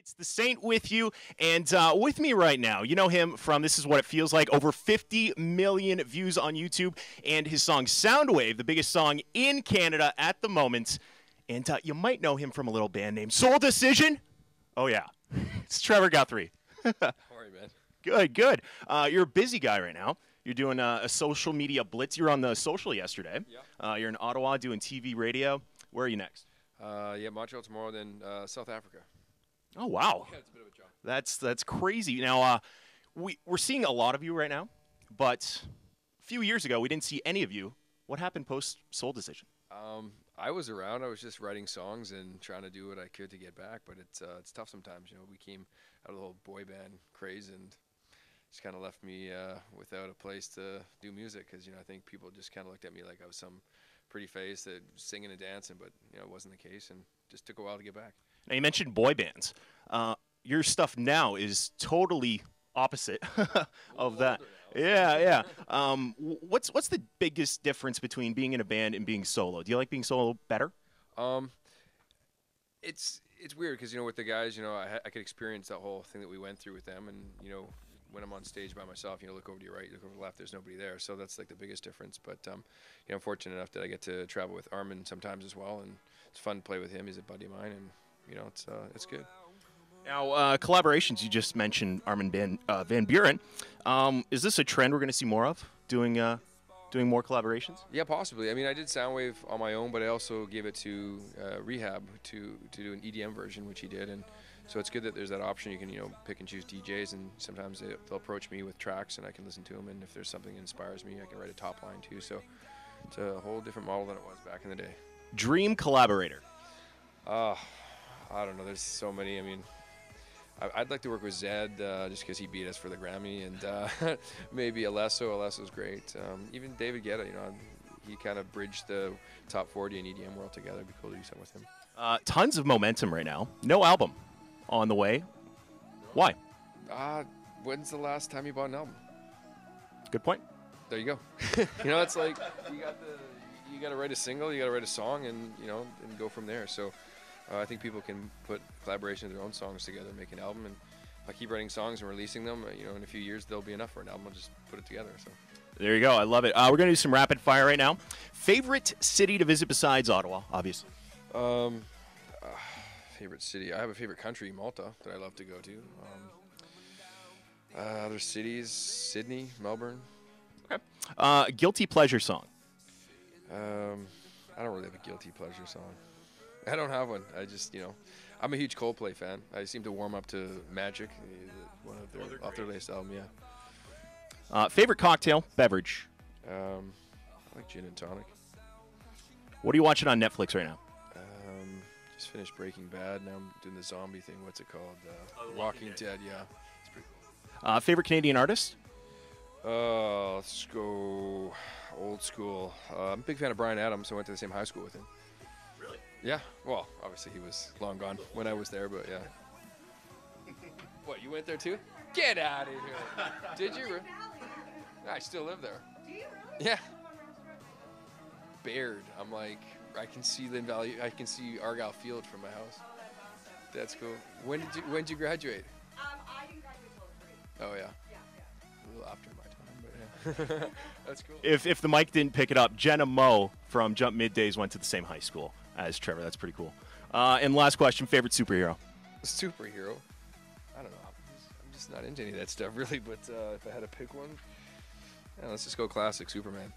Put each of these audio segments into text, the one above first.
It's the Saint with you, and with me right now, you know him from This Is What It Feels Like, over 50 million views on YouTube, and his song Soundwave, the biggest song in Canada at the moment. And you might know him from a little band named PostSoul Decision. Oh yeah, it's Trevor Guthrie. How are you, man? Good, good. You're a busy guy right now. You're doing a social media blitz. You were on the social yesterday. Yeah. You're in Ottawa doing TV, radio. Where are you next? Yeah, Montreal tomorrow, then South Africa. Oh, wow. Yeah, it's a bit of a jump. That's crazy. Now, we're seeing a lot of you right now, but a few years ago, we didn't see any of you. What happened post-Soul Decision? I was around. I was just writing songs and trying to do what I could to get back, but it's tough sometimes. You know, we came out of the whole boy band craze and just kind of left me without a place to do music because, you know, I think people just kind of looked at me like I was some pretty face that was singing and dancing, but, you know, it wasn't the case and just took a while to get back. Now, you mentioned boy bands. Your stuff now is totally opposite of that. Yeah, yeah. What's the biggest difference between being in a band and being solo? Do you like being solo better? It's weird because, you know, with the guys, you know, I could experience that whole thing that we went through with them, and, you know, when I'm on stage by myself, you know, look over to your right, you look over to the left, there's nobody there. So that's like the biggest difference. But, you know, I'm fortunate enough that I get to travel with Armin sometimes as well, and it's fun to play with him. He's a buddy of mine, and, you know, it's good. Now, collaborations, you just mentioned Armin Van Buren. Is this a trend we're going to see more of, doing more collaborations? Yeah, possibly. I mean, I did Soundwave on my own, but I also gave it to Rehab to do an EDM version, which he did. And so it's good that there's that option. You can, you know, pick and choose DJs, and sometimes they'll approach me with tracks, and I can listen to them. And if there's something that inspires me, I can write a top line too. So it's a whole different model than it was back in the day. Dream collaborator? I don't know. There's so many. I mean, I'd like to work with Zed just because he beat us for the Grammy, and maybe Alesso. Alesso's great. Even David Guetta, you know, he kind of bridged the top 40 and EDM world together. It'd be cool to do something with him. Tons of momentum right now. No album on the way. Why? When's the last time you bought an album? Good point. There you go. You know, it's like you got to write a single, you got to write a song, and, you know, and go from there. So I think people can put collaboration of their own songs together, make an album, and if I keep writing songs and releasing them, you know, in a few years they'll be enough for an album. I'll just put it together. So there you go. I love it. We're going to do some rapid fire right now. Favorite city to visit besides Ottawa, obviously? Favorite city? I have a favorite country, Malta, that I love to go to. Other cities, Sydney, Melbourne. Okay. Guilty pleasure song? I don't really have a guilty pleasure song. I don't have one. I just, you know, I'm a huge Coldplay fan. I seem to warm up to Magic, one of their off their latest album. Yeah. Favorite cocktail, beverage? I like gin and tonic. What are you watching on Netflix right now? Just finished Breaking Bad. Now I'm doing the zombie thing. What's it called? Walking Dead. Yeah, it's pretty cool. Favorite Canadian artist? Let's go old school. I'm a big fan of Bryan Adams. So I went to the same high school with him. Really? Yeah. Well, obviously he was long gone when I was there, but yeah. What, you went there too? Get out of here. Did you? I still live there. Do you really? Yeah. Baird. I'm like, I can see Lynn Valley. I can see Argyle Field from my house. That's cool. When did you graduate? I didn't graduate till 3. Oh yeah. Yeah. A little after my time, but yeah. That's cool. If the mic didn't pick it up, Jena Malone from Jump Middays went to the same high school as Trevor. That's pretty cool. And last question, favorite superhero? Superhero? I don't know. I'm just not into any of that stuff really, but if I had to pick one, yeah, let's just go classic Superman.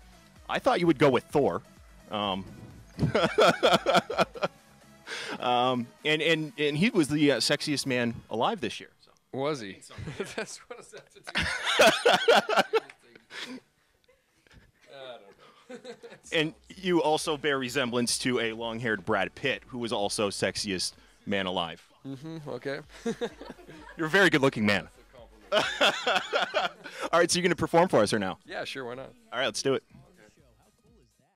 I thought you would go with Thor. And he was the sexiest man alive this year. So. Was he? That's what does that have to do? I don't know. And you also bear resemblance to a long-haired Brad Pitt, who was also sexiest man alive. Mm-hmm. Okay. You're a very good-looking man. All right, so you're going to perform for us or now? Yeah, sure. Why not? All right, let's do it.